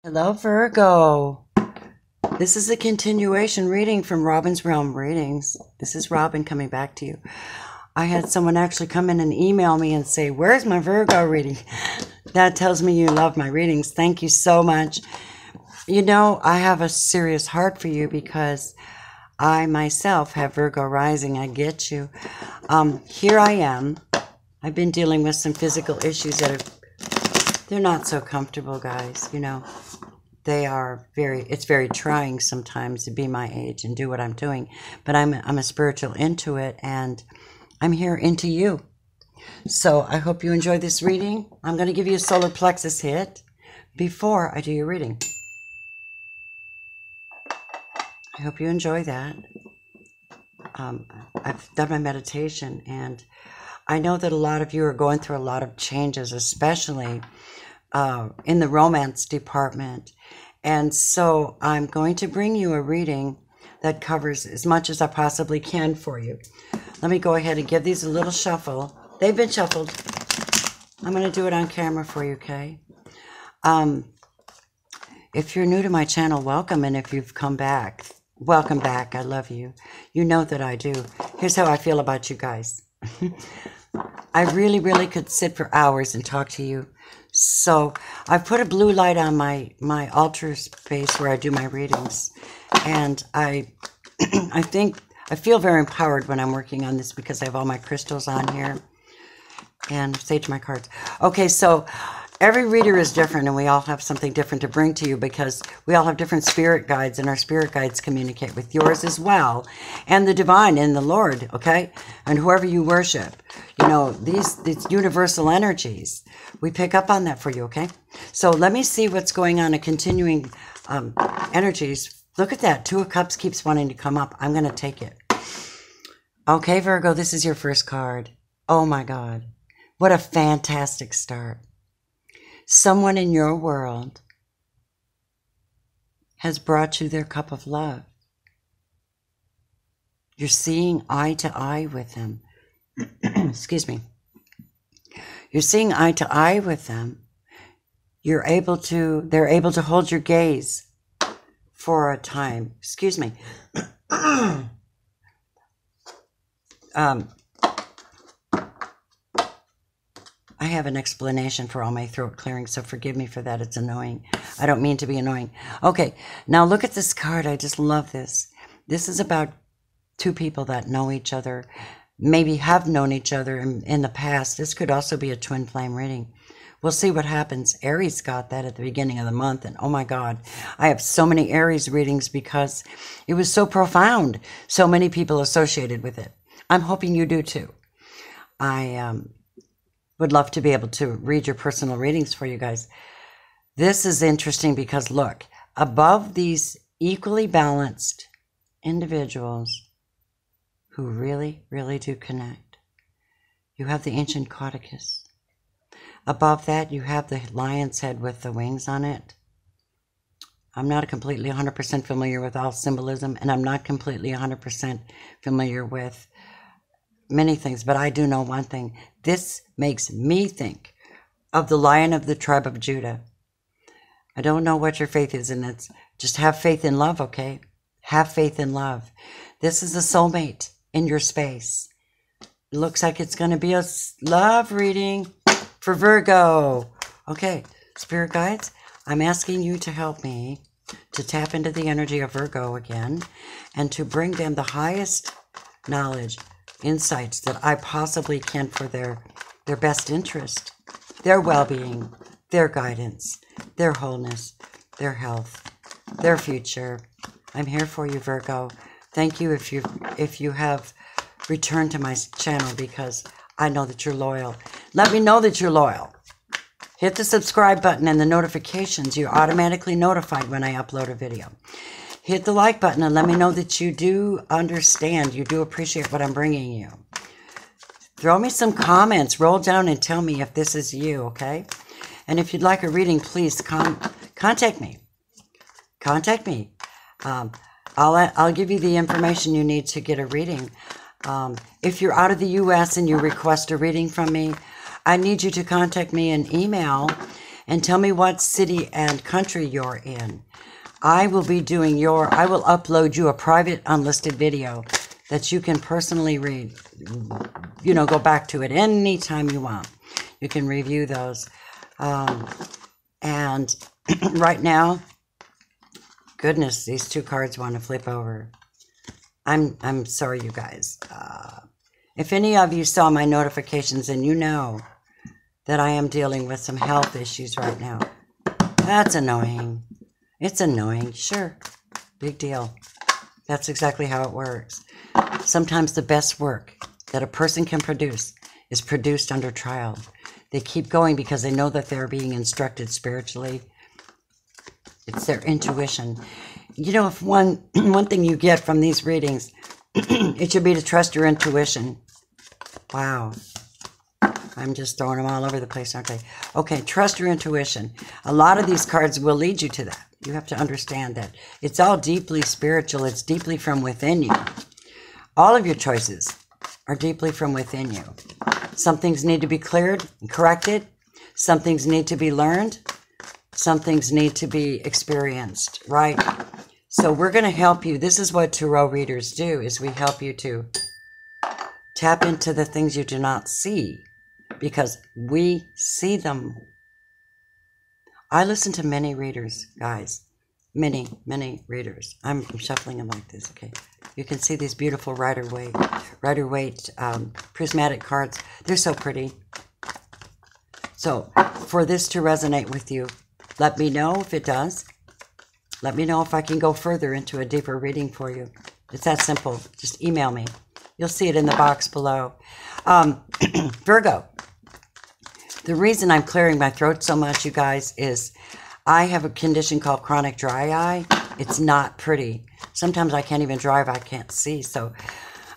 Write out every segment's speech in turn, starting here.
Hello, Virgo. This is a continuation reading from Robin's Realm Readings. This is Robin coming back to you. I had someone actually come in and email me and say, "Where's my Virgo reading?" That tells me you love my readings. Thank you so much. You know, I have a serious heart for you because I myself have Virgo rising. I get you. Here I am. I've been dealing with some physical issues that they're not so comfortable, guys, you know. It's very trying sometimes to be my age and do what I'm doing. But I'm a spiritual intuit, and I'm here into you. So I hope you enjoy this reading. I'm going to give you a solar plexus hit before I do your reading. I hope you enjoy that. I've done my meditation, and I know that a lot of you are going through a lot of changes, especially in the romance department. And so I'm going to bring you a reading that covers as much as I possibly can for you. Let me go ahead and give these a little shuffle. They've been shuffled. I'm going to do it on camera for you, okay? If you're new to my channel, welcome. And if you've come back, welcome back. I love you. You know that I do. Here's how I feel about you guys. I really, really could sit for hours and talk to you. So I've put a blue light on my altar space where I do my readings. And I feel very empowered when I'm working on this because I have all my crystals on here. And sage my cards. Okay, so every reader is different, and we all have something different to bring to you because we all have different spirit guides, and our spirit guides communicate with yours as well, and the divine and the Lord, okay? And whoever you worship, you know, these universal energies, we pick up on that for you, okay? So let me see what's going on in continuing energies. Look at that. Two of Cups keeps wanting to come up. I'm going to take it. Okay, Virgo, this is your first card. Oh, my God. What a fantastic start. Someone in your world has brought you their cup of love. You're seeing eye to eye with them. Excuse me. You're seeing eye to eye with them. They're able to hold your gaze for a time. Excuse me. I have an explanation for all my throat clearing, so forgive me for that. It's annoying. I don't mean to be annoying. Okay, now look at this card. I just love this. This is about two people that know each other, maybe have known each other in the past. This could also be a twin flame reading. We'll see what happens. Aries got that at the beginning of the month, and oh my God, I have so many Aries readings because it was so profound. So many people associated with it. I'm hoping you do too. I would love to be able to read your personal readings for you guys. This is interesting because look, above these equally balanced individuals who really, really do connect, you have the ancient caucus. Above that, you have the lion's head with the wings on it. I'm not completely 100% familiar with all symbolism, and I'm not completely 100% familiar with many things, but I do know one thing. This makes me think of the Lion of the tribe of Judah. I don't know what your faith is, and it's just have faith in love, okay? Have faith in love. This is a soulmate in your space. It looks like it's going to be a love reading for Virgo. Okay, spirit guides, I'm asking you to help me to tap into the energy of Virgo again and to bring them the highest knowledge, insights that I possibly can for their best interest, their well-being, their guidance, their wholeness, their health, their future. I'm here for you, Virgo. Thank you if you have returned to my channel because I know that you're loyal. Let me know that you're loyal. Hit the subscribe button and the notifications. You're automatically notified when I upload a video. Hit the like button and let me know that you do understand, you do appreciate what I'm bringing you. Throw me some comments, roll down and tell me if this is you, okay? And if you'd like a reading, please contact me. Contact me. I'll give you the information you need to get a reading. If you're out of the U.S. and you request a reading from me, I need you to contact me in email and tell me what city and country you're in. I will upload you a private unlisted video that you can personally read. You know, go back to it anytime you want. You can review those. And right now, goodness, these two cards want to flip over. I'm sorry, you guys. If any of you saw my notifications and you know that I am dealing with some health issues right now, that's annoying. It's annoying, sure. Big deal. That's exactly how it works. Sometimes the best work that a person can produce is produced under trial. They keep going because they know that they're being instructed spiritually. It's their intuition. You know, if one thing you get from these readings, it should be to trust your intuition. Wow. I'm just throwing them all over the place, aren't I? Okay, trust your intuition. A lot of these cards will lead you to that. You have to understand that. It's all deeply spiritual. It's deeply from within you. All of your choices are deeply from within you. Some things need to be cleared and corrected. Some things need to be learned. Some things need to be experienced, right? So we're going to help you. This is what tarot readers do, is we help you to tap into the things you do not see, because we see them. I listen to many readers, guys. Many, many readers. I'm shuffling them like this, okay? You can see these beautiful Rider-Waite prismatic cards. They're so pretty. So for this to resonate with you, let me know if it does. Let me know if I can go further into a deeper reading for you. It's that simple. Just email me. You'll see it in the box below. Virgo. The reason I'm clearing my throat so much, you guys, is I have a condition called chronic dry eye. It's not pretty. Sometimes I can't even drive. I can't see. So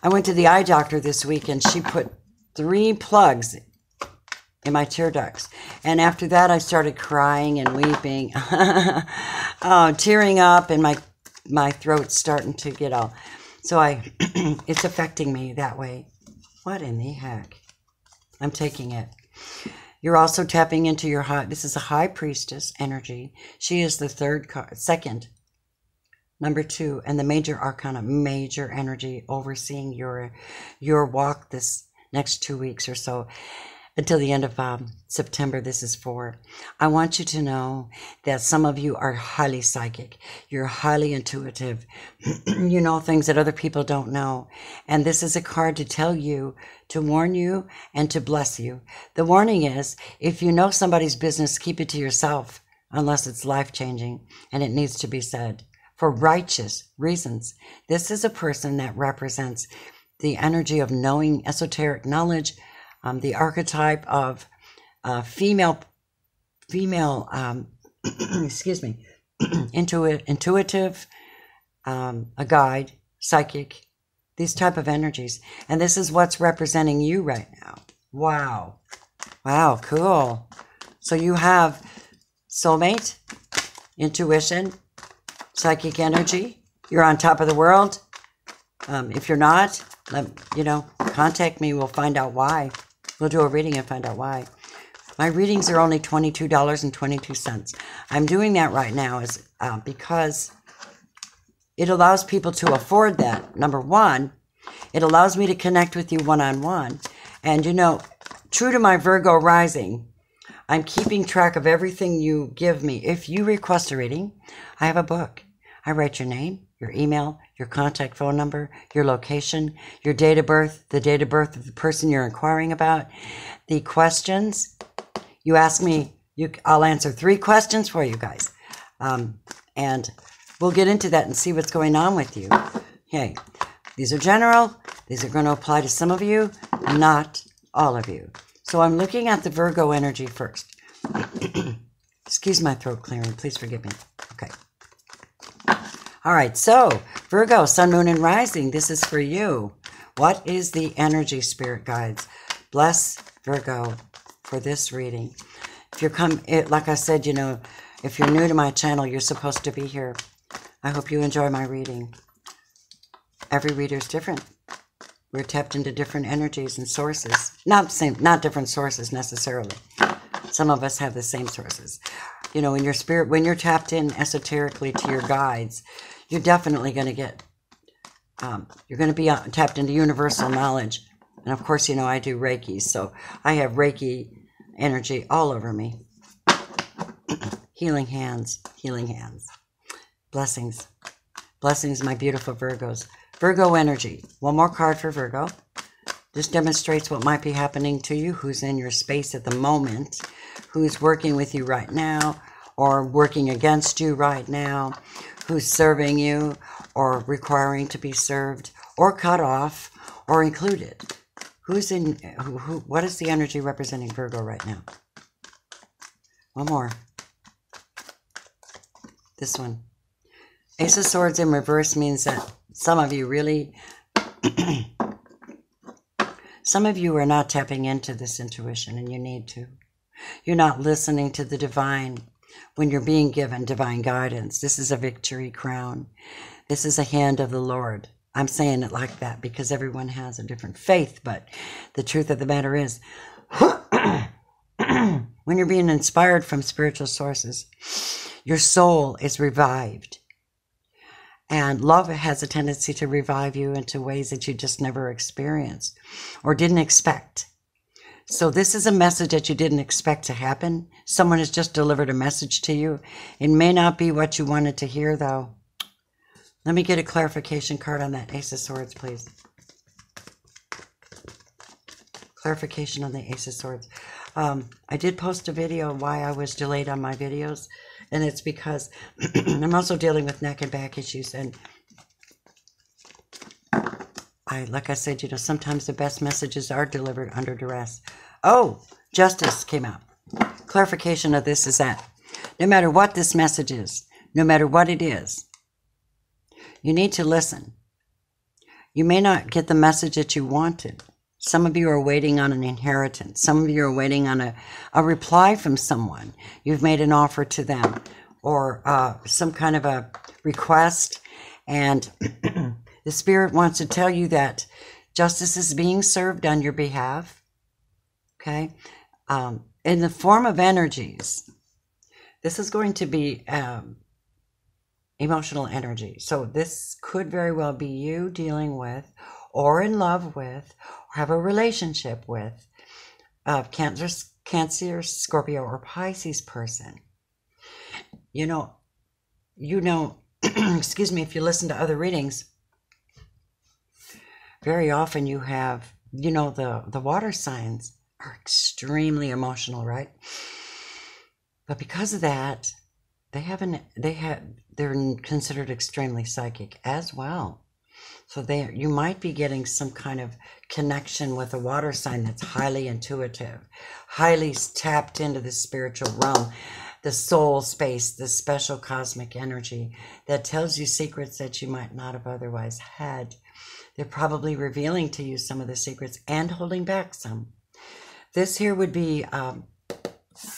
I went to the eye doctor this week, and she put 3 plugs in my tear ducts. And after that, I started crying and weeping. Tearing up, and my throat's starting to get all... So it's affecting me that way. What in the heck? I'm taking it. You're also tapping into your high... This is a high priestess energy. She is the second, number 2, and the major arcana, major energy overseeing your walk this next 2 weeks or so. Until the end of September, this is for. I want you to know that some of you are highly psychic. You're highly intuitive. You know things that other people don't know. And this is a card to tell you, to warn you, and to bless you. The warning is, if you know somebody's business, keep it to yourself, unless it's life-changing, and it needs to be said. For righteous reasons. This is a person that represents the energy of knowing, esoteric knowledge, the archetype of female, excuse me, intuitive, a guide, psychic, these type of energies. And this is what's representing you right now. Wow. Wow, cool. So you have soulmate, intuition, psychic energy. You're on top of the world. If you're not, contact me. We'll find out why. We'll do a reading and find out why. My readings are only $22.22. I'm doing that right now because it allows people to afford that. Number one, it allows me to connect with you one-on-one. And, true to my Virgo rising, I'm keeping track of everything you give me. If you request a reading, I have a book. I write your name, your email, your contact phone number, your location, your date of birth, the date of birth of the person you're inquiring about, the questions. You ask me, I'll answer 3 questions for you guys. And we'll get into that and see what's going on with you. Okay, these are general. These are going to apply to some of you, not all of you. So I'm looking at the Virgo energy first. Excuse my throat clearing. Please forgive me. Okay. All right, so Virgo, Sun, Moon, and Rising, this is for you. What is the energy, spirit guides? Bless Virgo for this reading. If you're like I said, if you're new to my channel, you're supposed to be here. I hope you enjoy my reading. Every reader is different. We're tapped into different energies and sources. Not different sources necessarily, Some of us have the same sources. You know, in your spirit, when you're tapped in esoterically to your guides, you're definitely going to get, you're going to be tapped into universal knowledge. And of course, you know, I do Reiki, so I have Reiki energy all over me. Healing hands, healing hands. Blessings. Blessings, my beautiful Virgos. Virgo energy. One more card for Virgo. This demonstrates what might be happening to you, who's in your space at the moment, who's working with you right now, or working against you right now, who's serving you, or requiring to be served, or cut off, or included. Who's in, what is the energy representing Virgo right now? One more. This one. Ace of Swords in reverse means that some of you really, some of you are not tapping into this intuition, and you need to. You're not listening to the divine when you're being given divine guidance. This is a victory crown. This is a hand of the Lord. I'm saying it like that because everyone has a different faith, but the truth of the matter is, when you're being inspired from spiritual sources, your soul is revived. And love has a tendency to revive you into ways that you just never experienced or didn't expect. So this is a message that you didn't expect to happen. Someone has just delivered a message to you. It may not be what you wanted to hear, though. Let me get a clarification card on that Ace of Swords, please. Clarification on the Ace of Swords. I did post a video why I was delayed on my videos. And it's because I'm also dealing with neck and back issues. And like I said, you know, sometimes the best messages are delivered under duress. Oh, justice came out. Clarification of this is that no matter what this message is, no matter what it is, you need to listen. You may not get the message that you wanted. Some of you are waiting on an inheritance. Some of you are waiting on a reply from someone. You've made an offer to them or some kind of a request. And the Spirit wants to tell you that justice is being served on your behalf. Okay? In the form of energies. This is going to be emotional energy. So this could very well be you dealing with or in love with, or have a relationship with Cancer, Scorpio, or Pisces person. You know, excuse me, if you listen to other readings, very often you have, you know, the water signs are extremely emotional, right? But because of that, they're considered extremely psychic as well. So you might be getting some kind of connection with a water sign that's highly intuitive, highly tapped into the spiritual realm, the soul space, the special cosmic energy that tells you secrets that you might not have otherwise had. They're probably revealing to you some of the secrets and holding back some. This here would be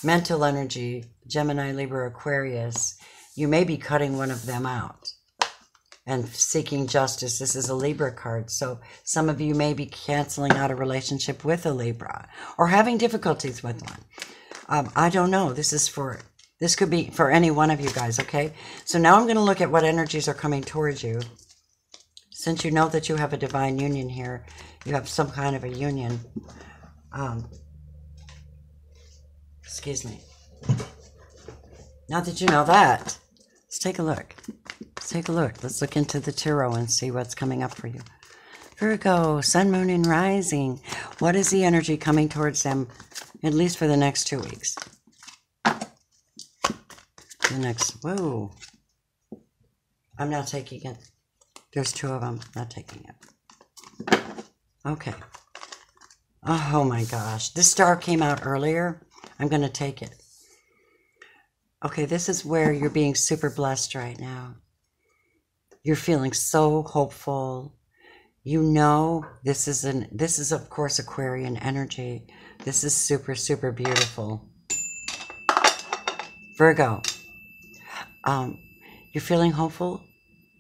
mental energy, Gemini, Libra, Aquarius. You may be cutting one of them out and seeking justice. This is a Libra card. So some of you may be canceling out a relationship with a Libra or having difficulties with one. I don't know. This could be for any one of you guys, okay? So now I'm going to look at what energies are coming towards you. Since you know that you have a divine union here, you have some kind of a union. Excuse me. Now that you know that, let's take a look. Let's take a look. Let's look into the tarot and see what's coming up for you. Virgo, Sun, Moon, and Rising. What is the energy coming towards them, at least for the next 2 weeks? Whoa. I'm not taking it. There's 2 of them. Not taking it. Okay. Oh my gosh. This star came out earlier. I'm going to take it. Okay, this is where you're being super blessed right now. You're feeling so hopeful. You know, this is of course Aquarian energy. This is super, super beautiful. Virgo, you're feeling hopeful.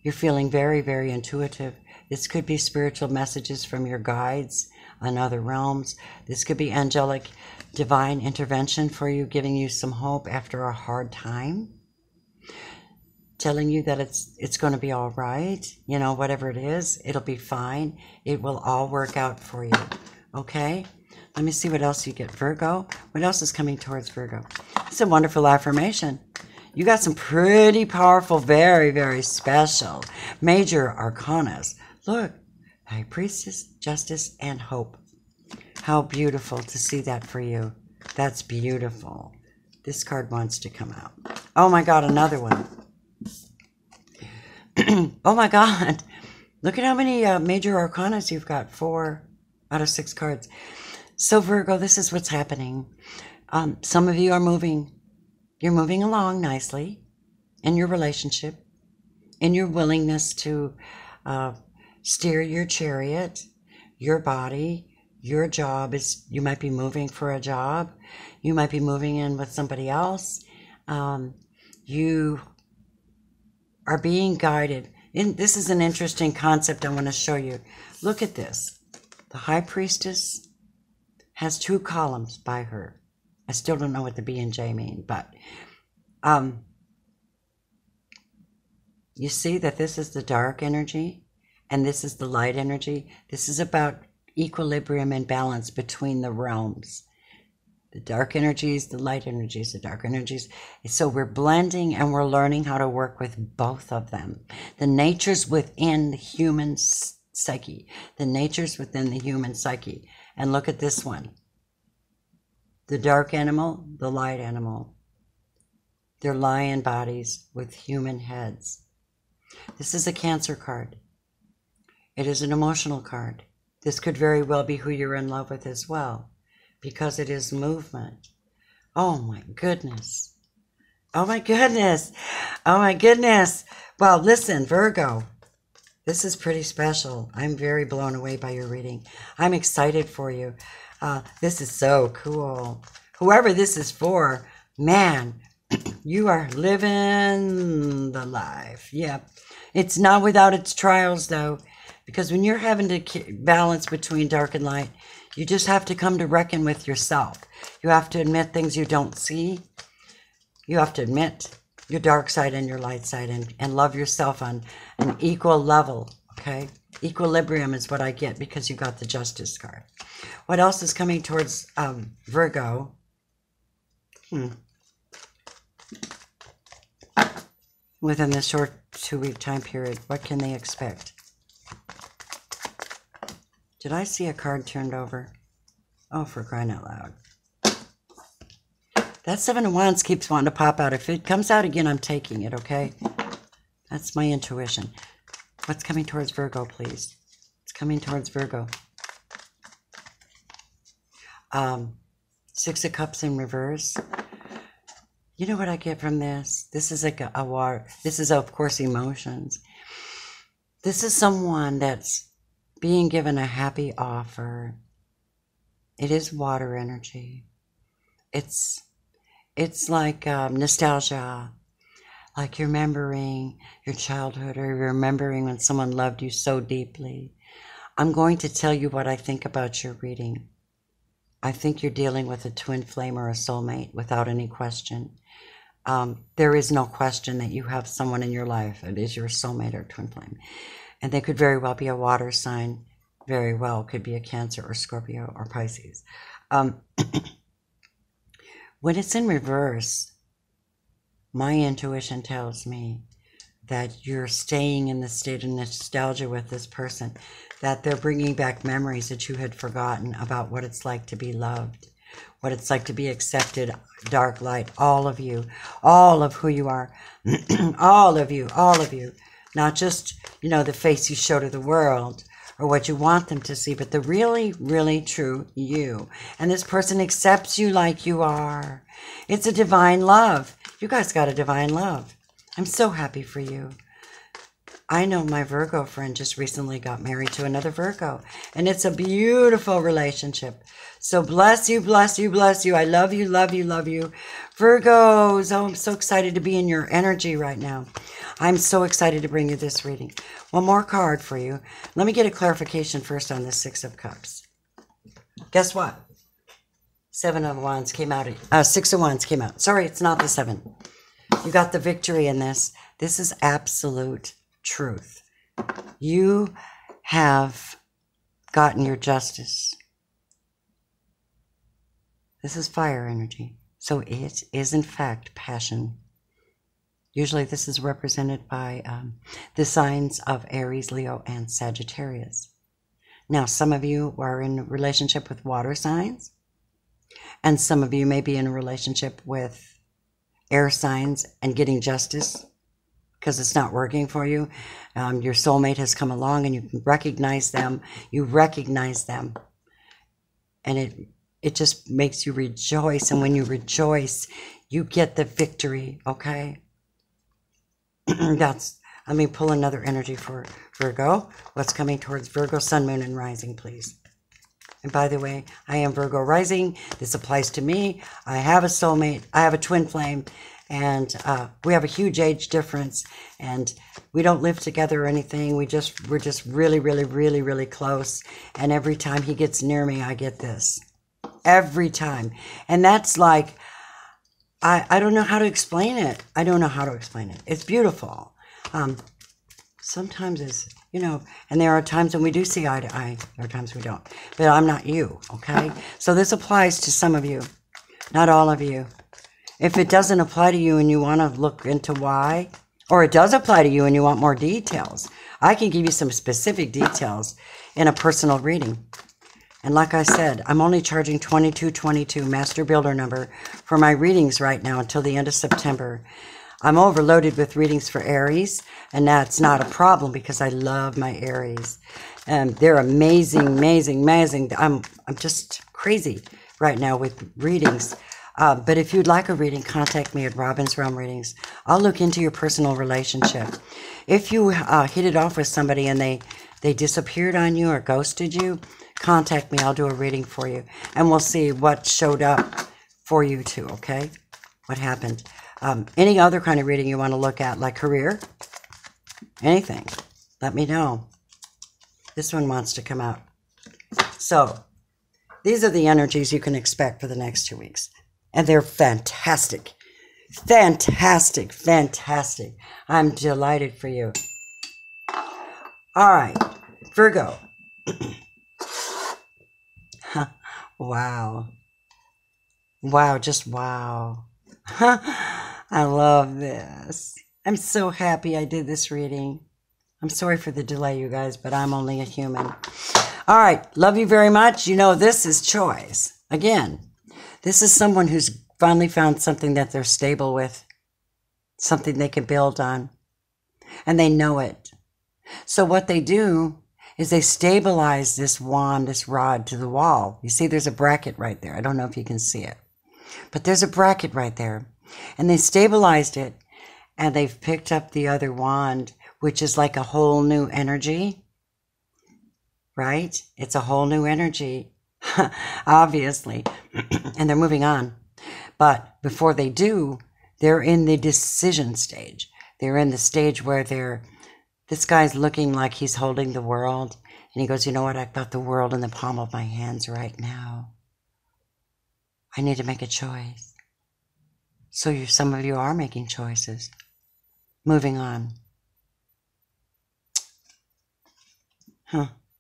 You're feeling very, very intuitive. This could be spiritual messages from your guides on other realms. This could be angelic divine intervention for you, giving you some hope after a hard time, telling you that it's going to be all right. You know, whatever it is, it'll be fine. It will all work out for you. Okay? Let me see what else you get, Virgo. What else is coming towards Virgo? It's a wonderful affirmation. You got some pretty powerful, very, very special major arcanas. Look, High Priestess, Justice, and Hope. How beautiful to see that for you. That's beautiful. This card wants to come out. Oh my God, another one. Oh my God. Look at how many major arcanas you've got. 4 out of 6 cards. So Virgo, this is what's happening. Some of you are moving. You're moving along nicely in your relationship, in your willingness to steer your chariot, your body, your job. Is you might be moving for a job. You might be moving in with somebody else. You are being guided. This is an interesting concept I want to show you. Look at this. The High Priestess has 2 columns by her. I still don't know what the B and J mean, but you see that this is the dark energy and this is the light energy. This is about equilibrium and balance between the realms. The dark energies, the light energies, the dark energies. So we're blending and we're learning how to work with both of them. The natures within the human psyche. The natures within the human psyche. And look at this one. The dark animal, the light animal. They're lion bodies with human heads. This is a Cancer card. It is an emotional card. This could very well be who you're in love with as well, because it is movement. Oh my goodness. Oh my goodness. Oh my goodness. Well, listen, Virgo, this is pretty special. I'm very blown away by your reading. I'm excited for you. This is so cool. Whoever this is for, man, you are living the life. Yep. It's not without its trials, though, because when you're having to balance between dark and light, you just have to come to reckon with yourself. You have to admit things you don't see. You have to admit your dark side and your light side, and love yourself on an equal level, okay? Equilibrium is what I get because you got the Justice card. What else is coming towards Virgo? Within this short 2-week time period, what can they expect? Did I see a card turned over? Oh, for crying out loud. That 7 of Wands keeps wanting to pop out. If it comes out again, I'm taking it, okay? That's my intuition. What's coming towards Virgo, please? It's coming towards Virgo. 6 of Cups in reverse. You know what I get from this? This is like a water. This is, of course, emotions. This is someone that's being given a happy offer. It is water energy. It's like nostalgia, like you're remembering your childhood, or you're remembering when someone loved you so deeply. I'm going to tell you what I think about your reading. I think you're dealing with a twin flame or a soulmate without any question. There is no question that you have someone in your life. It is your soulmate or twin flame. And they could very well be a water sign. Very well could be a Cancer or Scorpio or Pisces. When it's in reverse, my intuition tells me that you're staying in the state of nostalgia with this person, that they're bringing back memories that you had forgotten about what it's like to be loved, what it's like to be accepted, dark, light, all of you, all of who you are, all of you, not just, you know, the face you show to the world or what you want them to see, but the really, really true you. And this person accepts you like you are. It's a divine love. You guys got a divine love. I'm so happy for you. I know my Virgo friend just recently got married to another Virgo, and it's a beautiful relationship. So bless you, bless you, bless you. I love you, love you, love you. Virgos, oh, I'm so excited to be in your energy right now. I'm so excited to bring you this reading. One more card for you. Let me get a clarification first on the Six of Cups. Guess what? Seven of Wands came out. Six of Wands came out. Sorry, it's not the seven. You got the victory in this. This is absolute truth. You have gotten your justice. This is fire energy. So it is in fact passion. Usually this is represented by the signs of Aries, Leo, and Sagittarius. Now, some of you are in a relationship with water signs, and some of you may be in a relationship with air signs and getting justice because it's not working for you. Your soulmate has come along and you can recognize them. You recognize them. And it just makes you rejoice. And when you rejoice, you get the victory, okay? Let me pull another energy for Virgo. What's coming towards Virgo, Sun, Moon, and Rising, please. And by the way, I am Virgo rising. This applies to me. I have a soulmate. I have a twin flame. And we have a huge age difference. And we don't live together or anything. We're just really, really, really, really close. And every time he gets near me, I get this. Every time. And that's like, I don't know how to explain it. I don't know how to explain it. It's beautiful. Sometimes it's, you know, and there are times when we do see eye to eye. There are times we don't. But I'm not you, okay? So this applies to some of you, not all of you. If it doesn't apply to you and you want to look into why, or it does apply to you and you want more details, I can give you some specific details in a personal reading. And like I said, I'm only charging $22.22 Master Builder number for my readings right now until the end of September. I'm overloaded with readings for Aries, and that's not a problem because I love my Aries. They're amazing, amazing, amazing. I'm just crazy right now with readings. But if you'd like a reading, contact me at Robin's Realm Readings. I'll look into your personal relationship. If you hit it off with somebody and they disappeared on you or ghosted you, contact me. I'll do a reading for you. And we'll see what showed up for you too, okay? What happened. Any other kind of reading you want to look at, like career, anything, let me know. This one wants to come out. So these are the energies you can expect for the next 2 weeks. And they're fantastic. Fantastic, fantastic. I'm delighted for you. All right, Virgo. Wow. Wow, just wow. I love this. I'm so happy I did this reading. I'm sorry for the delay, you guys, but I'm only a human. All right, love you very much. You know, this is choice. Again, this is someone who's finally found something that they're stable with, something they can build on, and they know it. So what they do is they stabilize this wand, this rod to the wall. You see, there's a bracket right there. I don't know if you can see it, but there's a bracket right there. And they stabilized it, and they've picked up the other wand, which is like a whole new energy, right? It's a whole new energy, obviously, and they're moving on. But before they do, they're in the decision stage. They're in the stage where this guy's looking like he's holding the world, and he goes, you know what? I've got the world in the palm of my hands right now. I need to make a choice. So some of you are making choices. Moving on.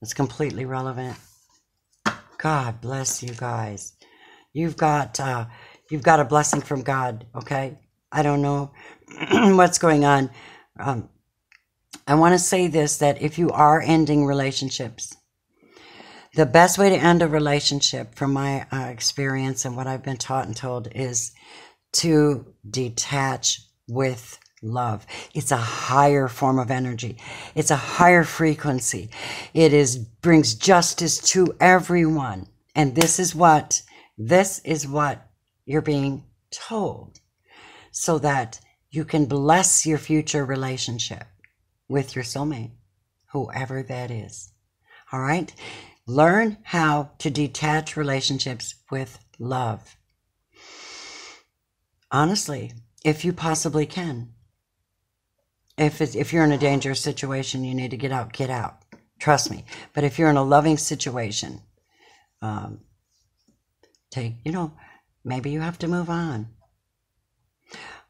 It's completely relevant. God bless you guys. You've got a blessing from God, okay? I don't know what's going on. I want to say this, that if you are ending relationships, the best way to end a relationship, from my experience and what I've been taught and told, is to detach with love. It's a higher form of energy. It's a higher frequency. It brings justice to everyone. And this is what you're being told, so that you can bless your future relationship. with your soulmate, whoever that is. All right? Learn how to detach relationships with love. Honestly, if you possibly can. If you're in a dangerous situation, you need to get out, get out. Trust me. But if you're in a loving situation, maybe you have to move on.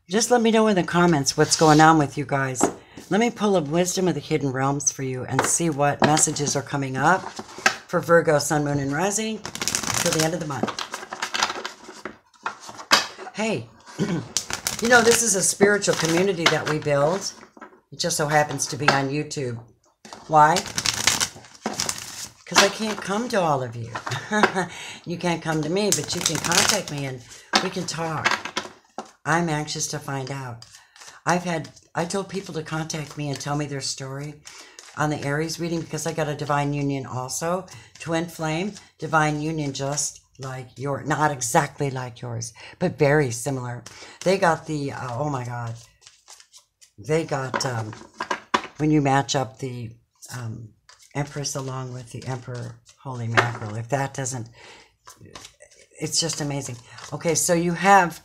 Just let me know in the comments what's going on with you guys. Let me pull up Wisdom of the Hidden Realms for you and see what messages are coming up for Virgo, Sun, Moon, and Rising till the end of the month. Hey, this is a spiritual community that we build. It just so happens to be on YouTube. Why? Because I can't come to all of you. You can't come to me, but you can contact me and we can talk. I'm anxious to find out. I told people to contact me and tell me their story on the Aries reading because I got a divine union also. Twin flame, divine union, just like yours. Not exactly like yours, but very similar. They got the, oh my God. They got, when you match up the Empress along with the Emperor, holy mackerel. If that doesn't, it's just amazing. Okay, so you have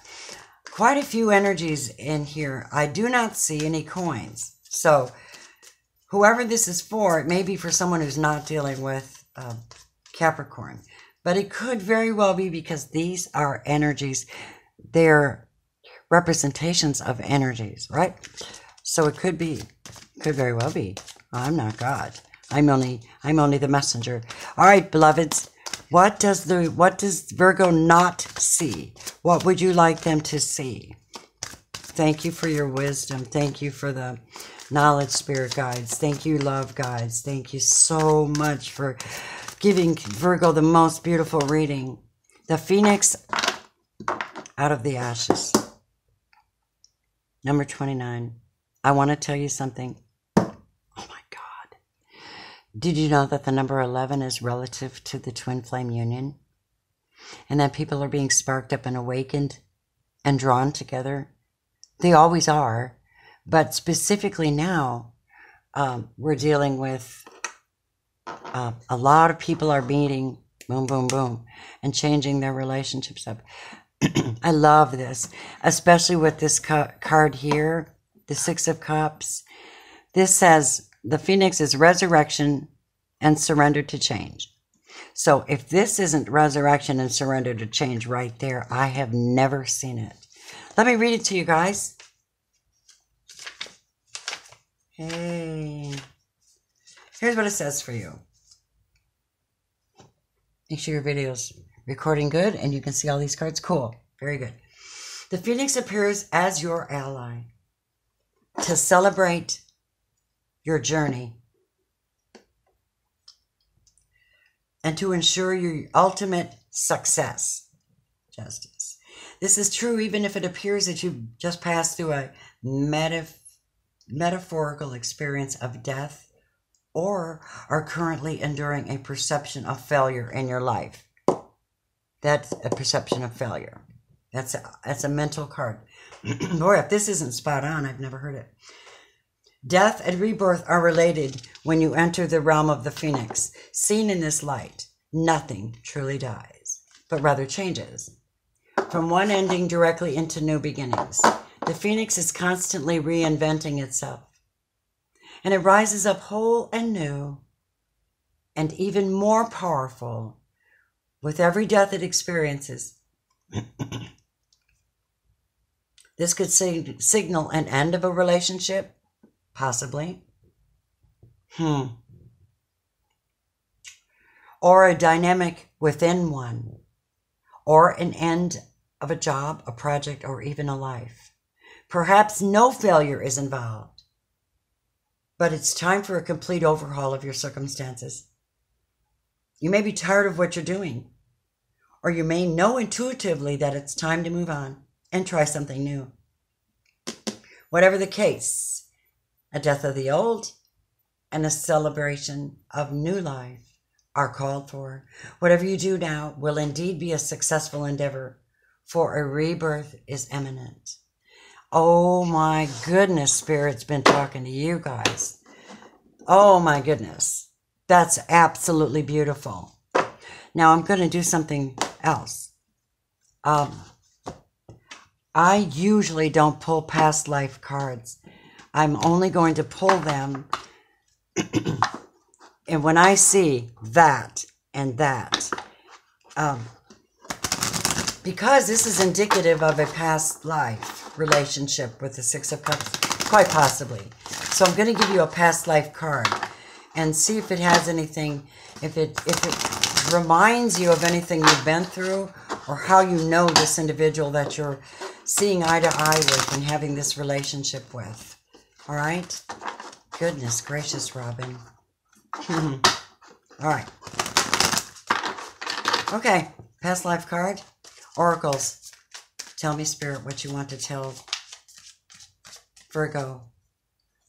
quite a few energies in here. I do not see any coins. So whoever this is for, it may be for someone who's not dealing with Capricorn. But it could very well be because these are energies. They're representations of energies, right? So it could very well be. I'm not God. I'm only the messenger. All right, beloveds. What does Virgo not see? What would you like them to see? Thank you for your wisdom. Thank you for the knowledge, spirit guides. Thank you, love guides. Thank you so much for giving Virgo the most beautiful reading. The Phoenix out of the ashes. Number 29. I want to tell you something. Oh my God. Did you know that the number 11 is relative to the twin flame union? And that people are being sparked up and awakened and drawn together? They always are. But specifically now, we're dealing with a lot of people are meeting, boom, boom, boom, and changing their relationships up. I love this, especially with this card here, the Six of Cups. This says the Phoenix is resurrection and surrender to change. So if this isn't resurrection and surrender to change right there, I have never seen it. Let me read it to you guys. Hey, here's what it says for you. Make sure your video's recording good and you can see all these cards. Cool. Very good. The Phoenix appears as your ally to celebrate your journey and to ensure your ultimate success. Justice. This is true even if it appears that you've just passed through a metaphorical experience of death or are currently enduring a perception of failure in your life. That's a perception of failure. That's a mental card. Boy, if this isn't spot on, I've never heard it. Death and rebirth are related when you enter the realm of the Phoenix. Seen in this light, nothing truly dies, but rather changes. From one ending directly into new beginnings. The Phoenix is constantly reinventing itself. And it rises up whole and new and even more powerful with every death it experiences. This could signal an end of a relationship, possibly. Or a dynamic within one. Or an end of a job, a project, or even a life. Perhaps no failure is involved. But it's time for a complete overhaul of your circumstances. You may be tired of what you're doing. Or you may know intuitively that it's time to move on and try something new. Whatever the case, a death of the old and a celebration of new life are called for. Whatever you do now will indeed be a successful endeavor, for a rebirth is imminent. Oh my goodness, Spirit's been talking to you guys. Oh my goodness. That's absolutely beautiful. Now I'm going to do something else. I usually don't pull past life cards. I'm only going to pull them and when I see that and that, because this is indicative of a past life relationship with the Six of Cups, quite possibly. So I'm going to give you a past life card and see if it has anything, if it reminds you of anything you've been through or how you know this individual that you're seeing eye to eye with and having this relationship with. All right? Goodness gracious, Robin. All right. Okay, past life card. Oracles, tell me, Spirit, what you want to tell Virgo.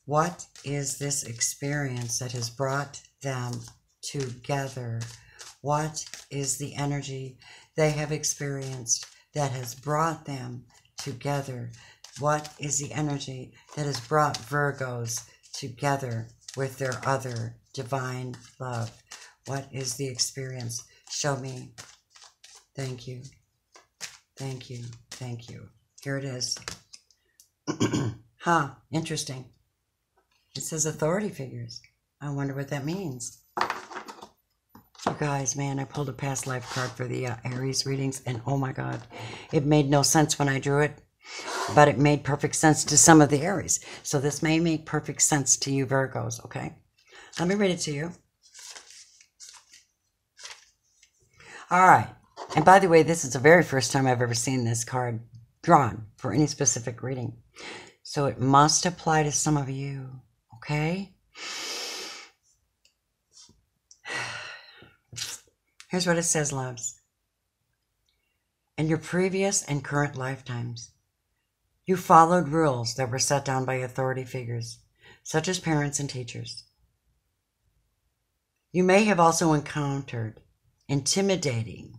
What is this experience that has brought them together? What is the energy they have experienced that has brought them together? What is the energy that has brought Virgos together with their other divine love? What is the experience? Show me. Thank you. Thank you. Thank you. Here it is. Huh. Interesting. It says authority figures. I wonder what that means. You guys, man, I pulled a past life card for the Aries readings, and oh my God, it made no sense when I drew it, but it made perfect sense to some of the Aries. So this may make perfect sense to you Virgos, okay? Let me read it to you. All right. And by the way, this is the very first time I've ever seen this card drawn for any specific reading. So it must apply to some of you, okay? Here's what it says, loves. In your previous and current lifetimes, you followed rules that were set down by authority figures, such as parents and teachers. You may have also encountered intimidating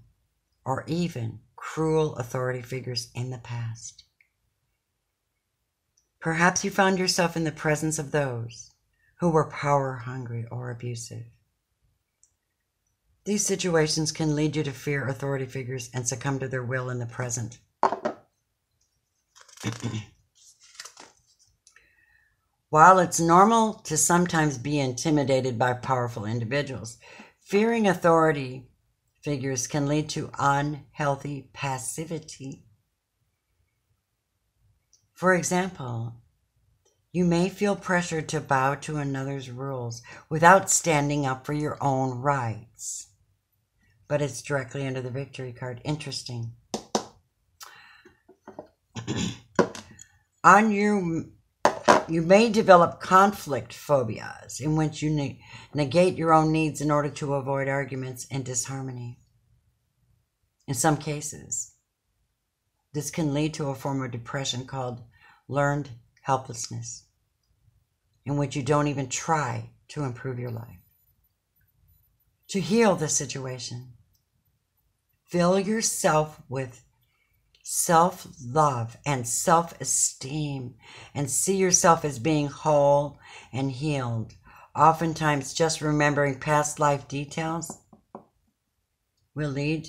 or even cruel authority figures in the past. Perhaps you found yourself in the presence of those who were power-hungry or abusive. These situations can lead you to fear authority figures and succumb to their will in the present. While it's normal to sometimes be intimidated by powerful individuals, fearing authority figures can lead to unhealthy passivity. For example, you may feel pressured to bow to another's rules without standing up for your own rights. But it's directly under the victory card. Interesting. You may develop conflict phobias in which you negate your own needs in order to avoid arguments and disharmony. In some cases, this can lead to a form of depression called learned helplessness, in which you don't even try to improve your life. To heal this situation, fill yourself with self-love and self-esteem and see yourself as being whole and healed. Oftentimes, just remembering past life details will lead